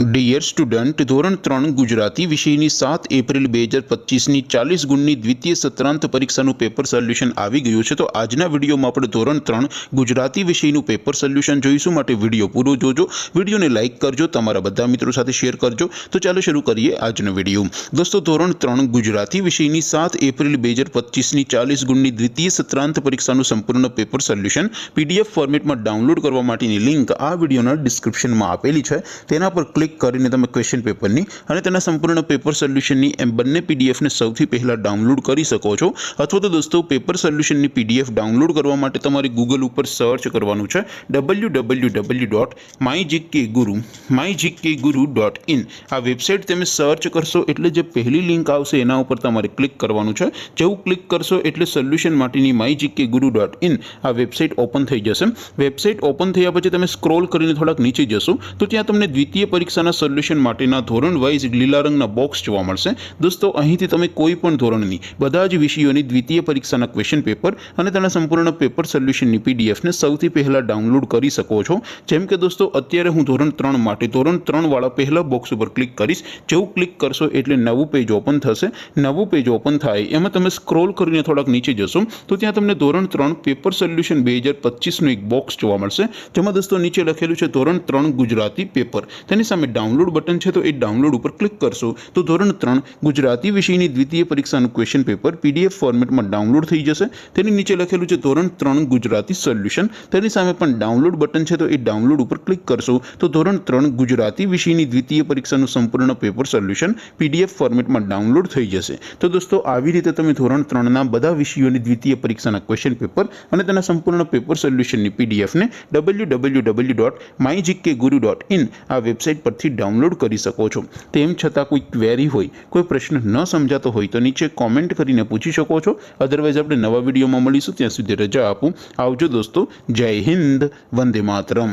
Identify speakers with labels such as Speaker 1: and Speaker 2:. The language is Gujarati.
Speaker 1: ડિયર સ્ટુડન્ટ, ધોરણ 3 ગુજરાતી વિષયની 7 એપ્રિલ 2025ની 40 ગુણની દ્વિતીય સત્રાંત પરીક્ષાનું પેપર સોલ્યુશન આવી ગયું છે। તો આજના વિડીયોમાં આપણે ધોરણ 3 ગુજરાતી વિષયનું પેપર સોલ્યુશન જોઈશું। માટે વિડીયો પૂરો જોજો, વિડીયોને લાઇક કરજો, તમારા બધા મિત્રો સાથે શેર કરજો। તો ચાલો શરૂ કરીએ આજનો વિડીયો। દોસ્તો, ધોરણ 3 ગુજરાતી વિષયની 7 એપ્રિલ 2025ની 40 ગુણની દ્વિતીય સત્રાંત પરીક્ષાનું સંપૂર્ણ પેપર સોલ્યુશન PDF ફોર્મેટમાં ડાઉનલોડ કરવા માટેની લિંક આ વિડીયોના ડિસ્ક્રિપ્શનમાં આપેલી છે। તેના પર ક્લિક કરીને તમે ક્વેશ્ચન પેપરની અને તેના સંપૂર્ણ પેપર સોલ્યુશનની એમ બંને પીડીએફને સૌથી પહેલાં ડાઉનલોડ કરી શકો છો। અથવા તો દોસ્તો, પેપર સોલ્યુશનની પીડીએફ ડાઉનલોડ કરવા માટે તમારે ગૂગલ ઉપર સર્ચ કરવાનું છે www.mygkguru.in। આ વેબસાઇટ તમે સર્ચ કરશો એટલે જે પહેલી લિંક આવશે એના ઉપર તમારે ક્લિક કરવાનું છે। જેવું ક્લિક કરશો એટલે સોલ્યુશન માટેની mygkguru.in આ વેબસાઇટ ઓપન થઈ જશે। વેબસાઇટ ઓપન થયા પછી તમે સ્ક્રોલ કરીને થોડાક નીચે જશો તો ત્યાં તમને દ્વિતીય પરીક્ષાના સોલ્યુશન માટેના ધોરણ વાઇઝ લીલા રંગના બોક્સ જોવા મળશે। દોસ્તો, અહીંથી તમે કોઈ પણ ધોરણની બધા જ વિષયોની દ્વિતીય પરીક્ષાના ક્વેશ્ચન પેપર અને તેના સંપૂર્ણ પેપર સોલ્યુશનની પીડીએફને સૌથી પહેલાં ડાઉનલોડ કરી શકો છો। જેમ કે દોસ્તો, અત્યારે હું ધોરણ 3 માટે ધોરણ 3 વાળા પહેલા બોક્સ ઉપર ક્લિક કરીશ। જેવું ક્લિક કરશો એટલે નવું પેજ ઓપન થશે। નવું પેજ ઓપન થાય એમાં તમે સ્ક્રોલ કરીને થોડાક નીચે જશો તો ત્યાં તમને ધોરણ 3 પેપર સોલ્યુશન 2025નું એક બોક્સ જોવા મળશે। જેમાં દોસ્તો નીચે લખેલું છે ધોરણ 3 ગુજરાતી પેપર। તેની સામે ડાઉનલોડ બટન છે, તો એ ડાઉનલોડ ઉપર ક્લિક કરશો તો ધોરણ 3 ગુજરાતી વિષયની દ્વિતીય પરીક્ષાનું ક્વેશ્ચન પેપર PDF ફોર્મેટમાં ડાઉનલોડ થઈ જશે। તેની નીચે લખેલું છે ધોરણ 3 ગુજરાતી સોલ્યુશન। તેની સામે પણ ડાઉનલોડ બટન છે, તો એ ડાઉનલોડ ઉપર ક્લિક કરશો તો ધોરણ 3 ગુજરાતી વિષયની દ્વિતીય પરીક્ષાનું સંપૂર્ણ પેપર સોલ્યુશન PDF ફોર્મેટમાં ડાઉનલોડ થઈ જશે। તો દોસ્તો, આવી રીતે તમે ધોરણ 3ના બધા વિષયોની દ્વિતીય પરીક્ષાના ક્વેશ્ચન પેપર અને તેના સંપૂર્ણ પેપર સોલ્યુશનની પીડીએફને www.mygkguru.in આ વેબસાઇટ પરથી ડાઉનલોડ કરી શકો છો। તેમ છતાં કોઈ ક્વેરી હોય, કોઈ પ્રશ્ન ન સમજાતો હોય તો નીચે કોમેન્ટ કરીને પૂછી શકો છો। અધરવાઇઝ આપણે નવા વિડીયોમાં મળીશું, ત્યાં સુધી રજા આપું। આવજો દોસ્તો, જય હિન્દ, વંદે માતરમ।